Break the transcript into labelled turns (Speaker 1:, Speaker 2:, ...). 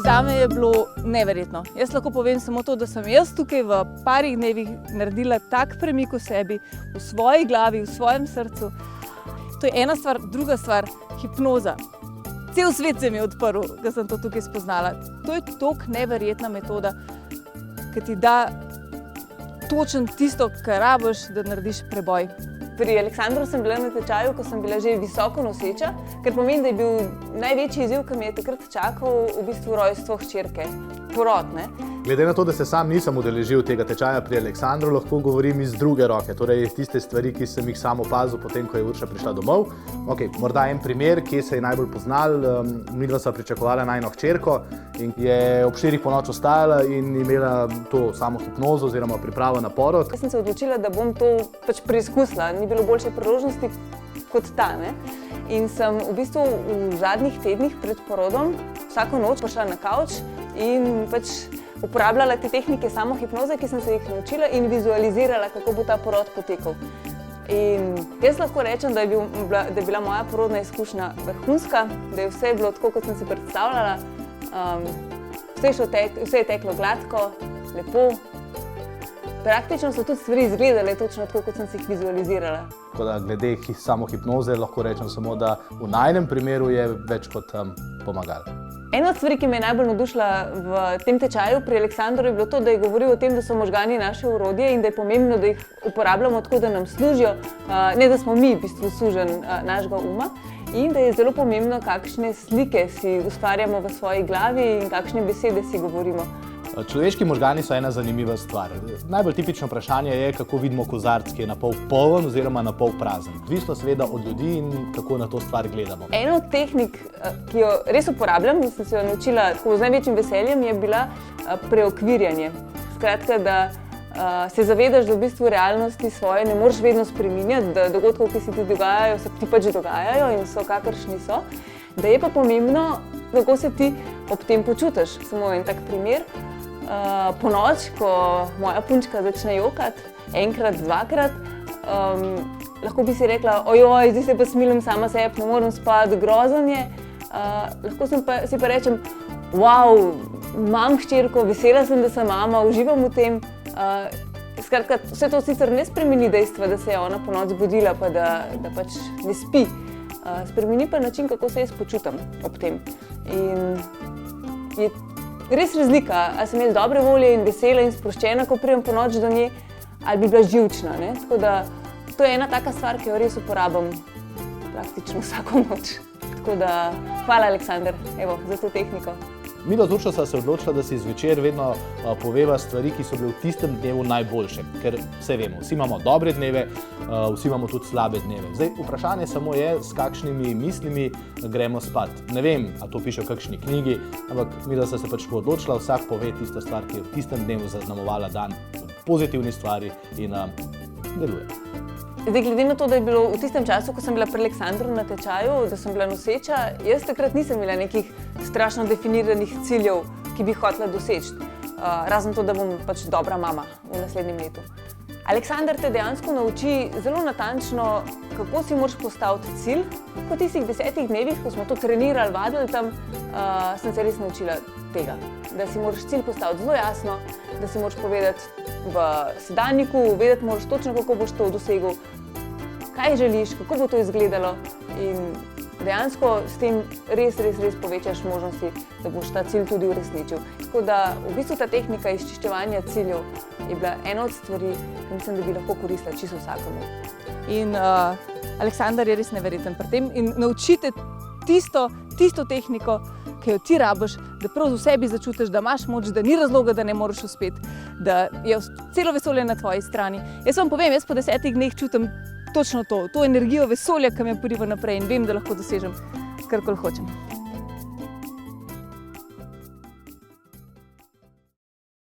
Speaker 1: Zame je bilo neverjetno. Jaz lahko povem samo to, da sem jaz tukaj v parih dnevih naredila tak premik v sebi, v svoji glavi, v svojem srcu. To je ena stvar, druga stvar, hipnoza. Cel svet se mi je odprl, ko sem to tukaj spoznala. To je toliko neverjetna metoda, ki ti da točno tisto, kar rabiš, da narediš preboj. Pri Aleksandru sem bila na tečaju, ko sem bila že visoko noseča, ker pomeni, da je bil največji izziv, ki me je takrat čakal, v bistvu rojstvo hčerke, porod, ne.
Speaker 2: Glede na to, da se sam nisem udeležil tega tečaja pri Aleksandru, lahko govorim iz druge roke, torej tiste stvari, ki sem jih sam opazil potem, ko je Urša prišla domov. Morda en primer, kje se je najbolj poznal, midva sva pričakovala najino hčerko in je ob 4 ponoči ostajala in imela to samo hipnozo oziroma pripravo na porod.
Speaker 1: Jaz sem se odločila, da bom to pač preizkusila, ni bilo boljše priložnosti kot ta, ne. In sem v bistvu v zadnjih tednih pred porodom vsako noč prišla na kavč in pač uporabljala te tehnike samohipnoze, ki sem se jih naučila in vizualizirala, kako bo ta porod potekal. In jaz lahko rečem, da je bila moja porodna izkušnja vrhunska, da je vse bilo tako, kot sem si predstavljala. Vse je teklo gladko, lepo. Praktično so tudi stvari izgledale točno tako, kot sem si jih vizualizirala.
Speaker 2: Tako da glede samohipnoze lahko rečem samo, da v najinem primeru je več kot pomagalo.
Speaker 1: Ena od stvari, ki me je najbolj navdušila v tem tečaju pri Aleksandru, je bilo to, da je govoril o tem, da so možgani naše orodje in da je pomembno, da jih uporabljamo tako, da nam služijo, ne da smo mi v bistvu suženj našega uma. In da je zelo pomembno, kakšne slike si ustvarjamo v svoji glavi in kakšne besede si govorimo.
Speaker 2: Človeški možgani so ena zanimiva stvar. Najbolj tipično vprašanje je, kako vidimo kozarec, ki je napol poln oziroma napol prazen. Odvisno seveda od ljudi in kako na to stvar gledamo.
Speaker 1: Ena od tehnik, ki jo res uporabljam in sem se jo naučila tako z največjim veseljem, je bila preokvirjanje. Skratka, da se zavedaš, da v bistvu realnosti svoje ne moreš vedno spreminjati, da dogodkov, ki se ti dogajajo, se ti pač dogajajo in so kakršni so. Da je pa pomembno, kako se ti ob tem počutiš. Samo en tak primer. Ponoči, ko moja punčka začne jokati, enkrat, dvakrat, lahko bi si rekla, ojoj, zdaj se pa smilim sama sebi, ne morem spati, grozen je. Lahko si pa rečem, wow, imam hčerko, vesela sem, da sem mama, uživam v tem. Skratka, vse to sicer ne spremeni dejstva, da se je ona ponoči zbudila, pa da pač ne spi. Spremeni pa način, kako se jaz počutim ob tem. In je res razlika, ali sem jaz dobre volje in vesela in sproščena, ko pridem ponoči do nje, ali bi bila živčna, ne. Tako da to je ena taka stvar, ki jo res uporabljam praktično vsako noč. Tako da hvala, Aleksander, evo, za to tehniko.
Speaker 2: Midva z Uršo sva se odločila, da si zvečer vedno poveva stvari, ki so bile v tistem dnevu najboljše. Ker vse vemo, vsi imamo dobre dneve, vsi imamo tudi slabe dneve. Zdaj, vprašanje samo je, s kakšnimi mislimi gremo spat. Ne vem, a to piše v kakšni knjigi, ampak midva sva se pač odločila, vsak pove tisto stvar, ki je v tistem dnevu zaznamovala dan v pozitivni stvari in deluje.
Speaker 1: Zdaj, glede na to, da je bilo v tistem času, ko sem bila pri Aleksandru na tečaju, da sem bila noseča, jaz takrat nisem imela nekih strašno definiranih ciljev, ki bi hotela doseči. Razen to, da bom pač dobra mama v naslednjem letu. Aleksandar te dejansko nauči zelo natančno, kako si moraš postaviti cilj. Po tistih 10 dnevih, ko smo to trenirali, vadili tam, sem se res naučila tega. Da si moraš cilj postaviti zelo jasno, da si moraš povedati v sedanjiku, vedeti moraš točno, kako boš to dosegel, kaj želiš, kako bo to izgledalo in dejansko s tem res povečaš možnosti, da boš ta cilj tudi uresničil. Tako da v bistvu ta tehnika izčiščevanja ciljev je bila ena od stvari, ki mislim, da bi lahko koristila čisto vsakemu. In Aleksandar je res neverjeten pri tem in naučite tisto tehniko, ki jo ti rabiš, da prav v sebi začutiš, da imaš moč, da ni razloga, da ne moreš uspeti, da je celo vesolje na tvoji strani. Jaz vam povem, jaz po 10 dneh čutim točno to energijo vesolja, ki me poriva naprej in vem, da lahko dosežem karkoli hočem.